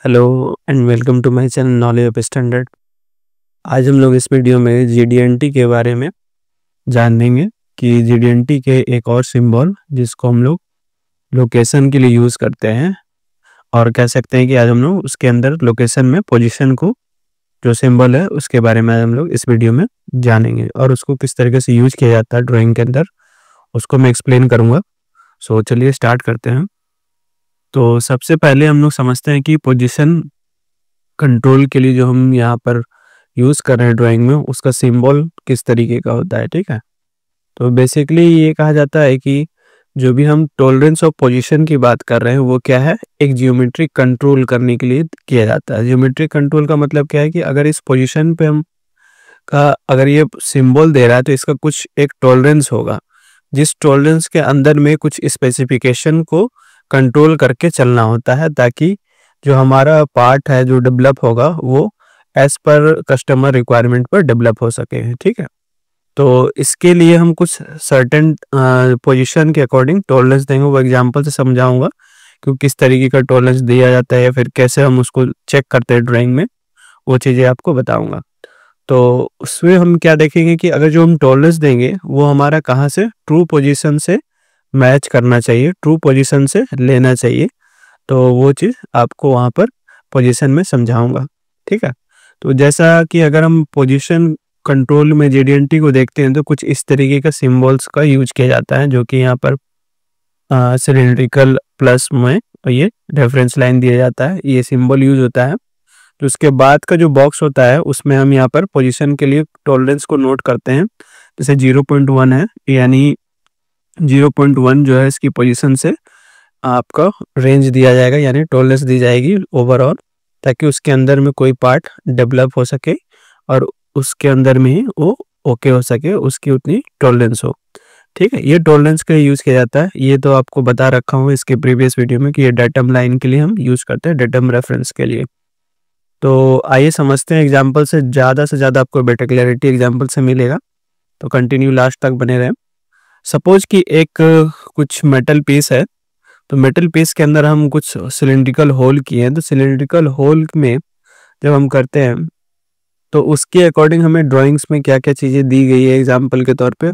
Hello and welcome to my channel knowledge of standard. आज हम लोग इस वीडियो में जीडीएनटी के बारे में जान लेंगे कि जीडीएनटी के एक और सिंबल जिसको हम लोग लोकेशन के लिए यूज़ करते हैं और कह सकते हैं कि आज हम लोग उसके अंदर लोकेशन में पोजीशन को जो सिंबल है उसके बारे में आज हम लोग इस वीडियो में जानेंगे और उसको किस तरीके से यूज किया जाता है ड्राइंग के अंदर उसको मैं एक्सप्लेन करूँगा। सो चलिए स्टार्ट करते हैं। तो सबसे पहले हम लोग समझते हैं कि पोजीशन कंट्रोल के लिए जो हम यहाँ पर यूज़ कर रहे हैं ड्राइंग में उसका सिंबल किस तरीके का होता है। ठीक है, तो बेसिकली ये कहा जाता है कि जो भी हम टॉलरेंस ऑफ पोजीशन की बात कर रहे हैं वो क्या है, एक जियोमेट्रिक कंट्रोल करने के लिए किया जाता है। जियोमेट्रिक कंट्रोल का मतलब क्या है कि अगर इस पोजीशन पे हम का अगर ये सिंबल दे रहा है तो इसका कुछ एक टॉलरेंस होगा, जिस टॉलरेंस के अंदर में कुछ स्पेसिफिकेशन को कंट्रोल करके चलना होता है ताकि जो हमारा पार्ट है जो डेवलप होगा वो एज पर कस्टमर रिक्वायरमेंट पर डेवलप हो सके। ठीक है, तो इसके लिए हम कुछ सर्टेन पोजीशन के अकॉर्डिंग टॉलरेंस देंगे, वो एग्जांपल से समझाऊंगा कि किस तरीके का टॉलरेंस दिया जाता है या फिर कैसे हम उसको चेक करते हैं ड्राइंग में, वो चीज़ें आपको बताऊंगा। तो उसमें हम क्या देखेंगे कि अगर जो हम टॉलरेंस देंगे वो हमारा कहाँ से ट्रू पोजीशन से मैच करना चाहिए, ट्रू पोजीशन से लेना चाहिए, तो वो चीज़ आपको वहाँ पर पोजीशन में समझाऊंगा। ठीक है, तो जैसा कि अगर हम पोजीशन कंट्रोल में जीडीएनटी को देखते हैं तो कुछ इस तरीके का सिंबल्स का यूज किया जाता है, जो कि यहाँ पर सिलेंड्रिकल प्लस में ये रेफरेंस लाइन दिया जाता है, ये सिंबल यूज होता है। तो उसके बाद का जो बॉक्स होता है उसमें हम यहाँ पर पोजीशन के लिए टॉलरेंस को नोट करते हैं। जैसे 0.1 है, यानी 0.1 जो है इसकी पोजीशन से आपका रेंज दिया जाएगा, यानी टॉलरेंस दी जाएगी ओवरऑल, ताकि उसके अंदर में कोई पार्ट डेवलप हो सके और उसके अंदर में ही वो ओके हो सके, उसकी उतनी टॉलरेंस हो। ठीक है, ये टॉलरेंस का यूज़ किया जाता है, ये तो आपको बता रखा हूँ इसके प्रीवियस वीडियो में कि ये डेटम लाइन के लिए हम यूज़ करते हैं, डेटम रेफरेंस के लिए। तो आइए समझते हैं एग्जाम्पल से ज़्यादा आपको बेटर क्लैरिटी एग्जाम्पल से मिलेगा, तो कंटिन्यू लास्ट तक बने रहें। सपोज कि एक कुछ मेटल पीस है, तो मेटल पीस के अंदर हम कुछ सिलेंड्रिकल होल किए हैं, तो सिलेंड्रिकल होल में जब हम करते हैं तो उसके अकॉर्डिंग हमें ड्राइंग्स में क्या क्या चीज़ें दी गई है एग्जाम्पल के तौर पे,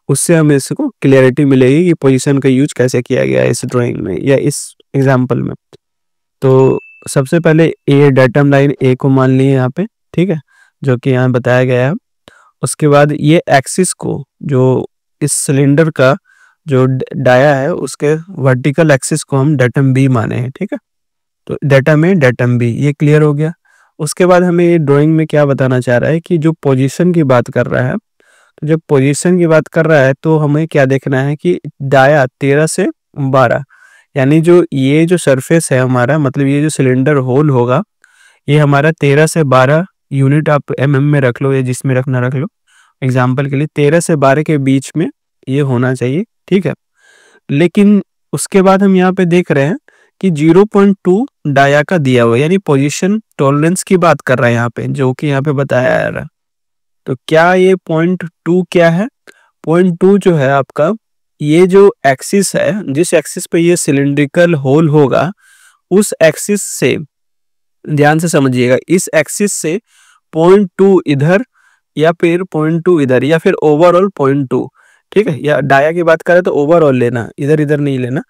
उससे हमें इसको क्लियरिटी मिलेगी कि पोजीशन का यूज कैसे किया गया है इस ड्राइंग में या इस एग्जाम्पल में। तो सबसे पहले ए डेटम लाइन ए को मान लिए यहाँ पे, ठीक है, जो कि यहाँ बताया गया है। उसके बाद ये एक्सिस को, जो इस सिलेंडर का जो डाया है उसके वर्टिकल एक्सिस को हम डेटम बी माने हैं। ठीक है, तो डेटम ए डेटम बी, ये क्लियर हो गया। उसके बाद हमें ये ड्राइंग में क्या बताना चाह रहा है कि जो पोजीशन की बात कर रहा है, तो जब पोजीशन की बात कर रहा है तो हमें क्या देखना है कि डाया 13 से 12, यानी जो ये जो सरफेस है हमारा, मतलब ये जो सिलेंडर होल होगा ये हमारा 13 से 12 यूनिट, आप में रख लो या जिसमें रखना रख लो, एग्जाम्पल के लिए 13 से 12 के बीच में ये होना चाहिए। ठीक है, लेकिन उसके बाद हम यहाँ पे देख रहे हैं कि 0.2 डाया का दिया हुआ, यानी पोजीशन टॉलरेंस की बात कर रहा है यहाँ पे, जो कि यहाँ पे बताया जा रहा है। तो क्या ये 0.2 क्या है? 0.2 जो है आपका, ये जो एक्सिस है, जिस एक्सिस पे ये सिलेंड्रिकल होल होगा उस एक्सिस से, ध्यान से समझिएगा, इस एक्सिस से 0.2 इधर या फिर 0.2 इधर या फिर ओवरऑल 0.2। ठीक है, या डाया की बात करें तो ओवरऑल लेना, इधर इधर नहीं लेना।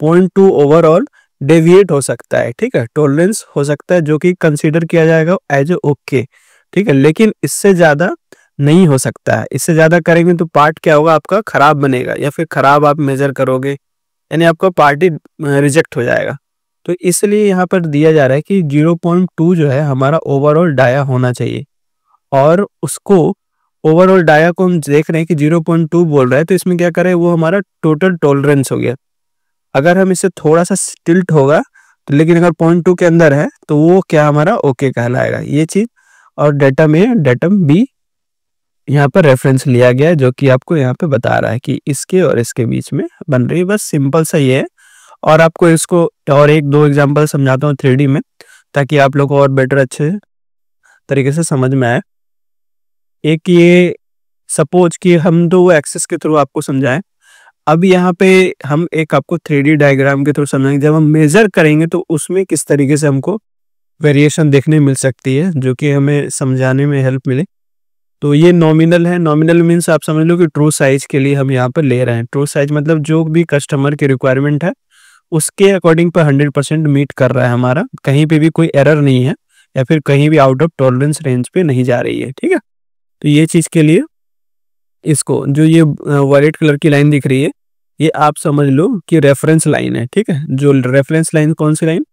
0.2 ओवरऑल डेविएट हो सकता है। ठीक है, टॉलरेंस हो सकता है जो कि कंसीडर किया जाएगा एज ओके। ठीक है, लेकिन इससे ज़्यादा नहीं हो सकता है, इससे ज़्यादा करेंगे तो पार्ट क्या होगा, आपका खराब बनेगा या फिर खराब आप मेजर करोगे, यानी आपका पार्ट ही रिजेक्ट हो जाएगा। तो इसलिए यहाँ पर दिया जा रहा है कि 0.2 जो है हमारा ओवरऑल डाया होना चाहिए, और उसको ओवरऑल डाया को हम देख रहे हैं कि 0.2 बोल रहा है, तो इसमें क्या करें, वो हमारा टोटल टॉलरेंस हो गया। अगर हम इससे थोड़ा सा टिल्ट होगा तो, लेकिन अगर 0.2 के अंदर है तो वो क्या हमारा ओके कहलाएगा, ये चीज़। और डेटम ए डेटम बी यहाँ पर रेफरेंस लिया गया है, जो कि आपको यहाँ पे बता रहा है कि इसके और इसके बीच में बन रही है, बस सिंपल सा ये है। और आपको इसको और एक दो एग्जांपल समझाता हूँ 3D में, ताकि आप लोग को और बेटर अच्छे तरीके से समझ में आए। एक ये सपोज कि हम दो एक्सिस के थ्रू आपको समझाएं, अब यहाँ पे हम एक आपको 3D डायग्राम के थ्रू समझाएंगे, जब हम मेजर करेंगे तो उसमें किस तरीके से हमको वेरिएशन देखने मिल सकती है, जो कि हमें समझाने में हेल्प मिले। तो ये नॉमिनल है। नॉमिनल मीन्स आप समझ लो कि ट्रू साइज के लिए हम यहाँ पर ले रहे हैं। ट्रू साइज मतलब जो भी कस्टमर की रिक्वायरमेंट है उसके अकॉर्डिंग पर 100% मीट कर रहा है हमारा, कहीं पे भी कोई एरर नहीं है या फिर कहीं भी आउट ऑफ टॉलरेंस रेंज पे नहीं जा रही है। ठीक है, तो ये चीज़ के लिए इसको जो ये वायलेट कलर की लाइन दिख रही है, ये आप समझ लो कि रेफरेंस लाइन है। ठीक है, जो रेफरेंस लाइन कौन सी लाइन,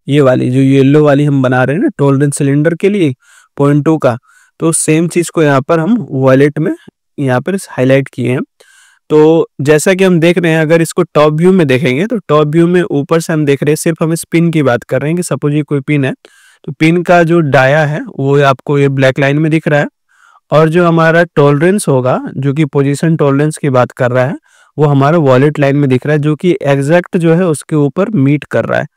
ये वाली जो येलो वाली हम बना रहे हैं ना टॉलरेंस सिलेंडर के लिए 0.2 का, तो सेम चीज को यहाँ पर हम वॉलेट में यहाँ पर हाईलाइट किए हैं। तो जैसा कि हम देख रहे हैं, अगर इसको टॉप व्यू में देखेंगे तो टॉप व्यू में ऊपर से हम देख रहे हैं, सिर्फ हम इस पिन की बात कर रहे हैं कि सपोज ये कोई पिन है, तो पिन का जो डाया है वो आपको ये ब्लैक लाइन में दिख रहा है, और जो हमारा टॉलरेंस होगा जो कि पोजीशन टॉलरेंस की बात कर रहा है वो हमारा वॉलेट लाइन में दिख रहा है, जो कि एग्जैक्ट जो है उसके ऊपर मीट कर रहा है।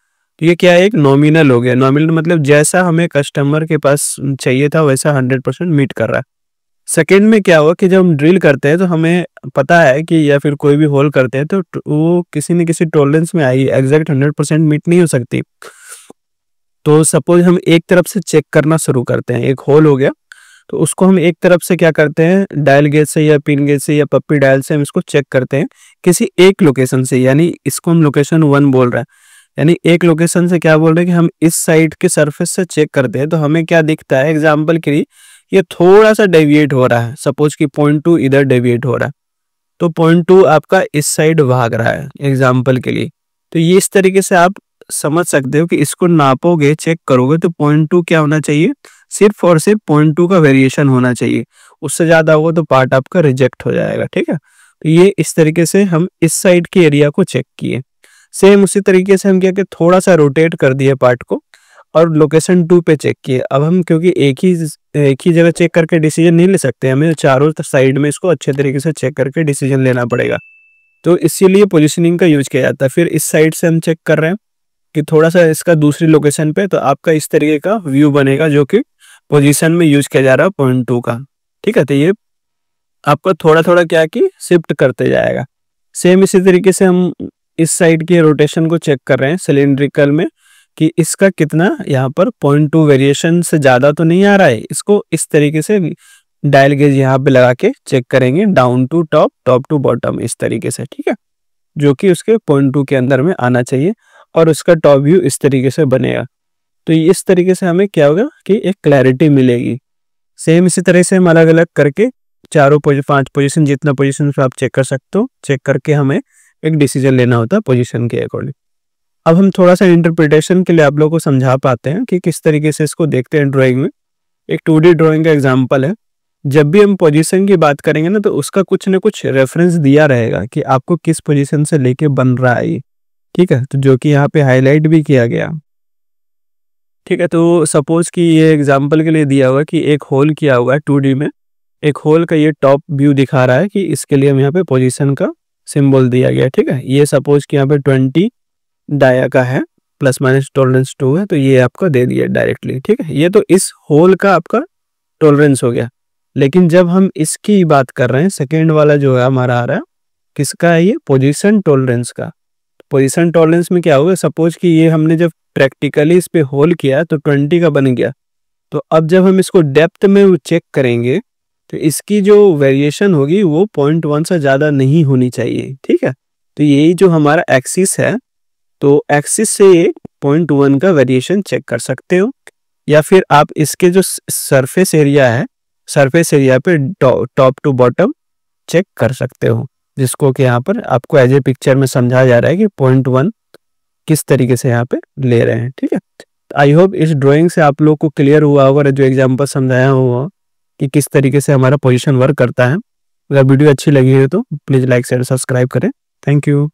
तो ये क्या है, एक नॉमिनल हो गया। नॉमिनल मतलब जैसा हमें कस्टमर के पास चाहिए था वैसा 100% मीट कर रहा है। सेकेंड में क्या हुआ कि जब हम ड्रिल करते हैं तो हमें पता है कि या फिर कोई भी होल करते हैं तो वो किसी न किसी टॉलरेंस में आई, एग्जैक्ट 100% मीट नहीं हो सकती। तो सपोज हम एक तरफ से चेक करना शुरू करते हैं, एक होल हो गया तो उसको हम एक तरफ से क्या करते हैं, डायल गेज से या पिन गेज से या पप्पी डायल से हम इसको चेक करते हैं किसी एक लोकेशन से, यानी इसको हम लोकेशन 1 बोल रहे हैं। यानी एक लोकेशन से क्या बोल रहे हैं कि हम इस साइड के सरफेस से चेक करते हैं तो हमें क्या दिखता है, एग्जाम्पल के लिए ये थोड़ा सा डेविएट हो रहा है, सपोज कि 0.2 इधर डेविएट हो रहा है, तो 0.2 आपका इस साइड भाग रहा है एग्जाम्पल के लिए। तो ये इस तरीके से आप समझ सकते हो कि इसको नापोगे, चेक करोगे तो 0.2 क्या होना चाहिए, सिर्फ और सिर्फ 0.2 का वेरिएशन होना चाहिए। उससे ज्यादा होगा तो पार्ट आपका रिजेक्ट हो जाएगा। ठीक है, तो ये इस तरीके से हम इस साइड के एरिया को चेक किए। सेम उसी तरीके से हम क्या कि थोड़ा सा रोटेट कर दिए पार्ट को और लोकेशन 2 पे चेक किए। अब हम क्योंकि एक ही जगह चेक करके डिसीजन नहीं ले सकते, हमें चारों साइड में इसको अच्छे तरीके से चेक करके डिसीजन लेना पड़ेगा, तो इसीलिए पोजीशनिंग का यूज किया जाता है। फिर इस साइड से हम चेक कर रहे हैं कि थोड़ा सा इसका दूसरी लोकेशन पे, तो आपका इस तरीके का व्यू बनेगा जो कि पोजीशन में यूज किया जा रहा है 0.2 का। ठीक है, तो ये आपका थोड़ा थोड़ा क्या कि शिफ्ट करते जाएगा। सेम इसी तरीके से हम इस साइड के रोटेशन को चेक कर रहे हैं सिलेंड्रिकल में कि इसका कितना यहाँ पर 0.2 वेरिएशन से ज्यादा तो नहीं आ रहा है। इसको इस तरीके से डायल गेज यहाँ पे लगा के चेक करेंगे, down to top, top to bottom, इस तरीके से। ठीक है, जो कि उसके 0.2 के अंदर में आना चाहिए और उसका टॉप व्यू इस तरीके से बनेगा। तो इस तरीके से हमें क्या होगा कि एक क्लैरिटी मिलेगी। सेम इसी तरह से हम अलग अलग करके चारों 5 पोजीशन, जितना पोजीशन आप चेक कर सकते हो, चेक करके हमें एक डिसीजन लेना होता है पोजीशन के अकॉर्डिंग। अब हम थोड़ा सा इंटरप्रिटेशन के लिए आप लोगों को समझा पाते हैं कि किस तरीके से इसको देखते हैं ड्राइंग में। एक 2D ड्राइंग का एग्जांपल है। जब भी हम पोजीशन की बात करेंगे ना तो उसका कुछ ना कुछ रेफरेंस दिया रहेगा कि आपको किस पोजीशन से लेके बन रहा है ये। ठीक है, तो जो कि यहाँ पे हाईलाइट भी किया गया। ठीक है, तो सपोज कि ये एग्जांपल के लिए दिया हुआ कि एक होल किया हुआ है 2D में, एक होल का ये टॉप व्यू दिखा रहा है कि इसके लिए हम यहाँ पे पोजीशन का सिंबल दिया गया। ठीक है, ये सपोज कि यहाँ पे 20 डाया का है, प्लस माइनस टॉलरेंस 2 है, तो ये आपको दे दिया डायरेक्टली। ठीक है, ये तो इस होल का आपका टॉलरेंस हो गया। लेकिन जब हम इसकी बात कर रहे हैं, सेकेंड वाला जो है हमारा आ रहा है, किसका है ये, पोजीशन टॉलरेंस का। पोजीशन टॉलरेंस में क्या होगा, सपोज कि ये हमने जब प्रैक्टिकली इस पे होल किया तो 20 का बन गया, तो अब जब हम इसको डेप्थ में चेक करेंगे तो इसकी जो वेरिएशन होगी वो 0.1 से ज्यादा नहीं होनी चाहिए। ठीक है, तो यही जो हमारा एक्सिस है, तो एक्सिस से ये 0.1 का वेरिएशन चेक कर सकते हो, या फिर आप इसके जो सरफेस एरिया है, सरफेस एरिया पे टॉप टू बॉटम चेक कर सकते हो, जिसको कि यहाँ पर आपको एज ए पिक्चर में समझाया जा रहा है कि 0.1 किस तरीके से यहाँ पे ले रहे हैं। ठीक है, आई होप इस ड्राइंग से आप लोग को क्लियर हुआ होगा, जो एग्जांपल समझाया हुआ कि किस तरीके से हमारा पोजीशन वर्क करता है। अगर वीडियो अच्छी लगी है तो प्लीज लाइक शेयर सब्सक्राइब करें। Thank you.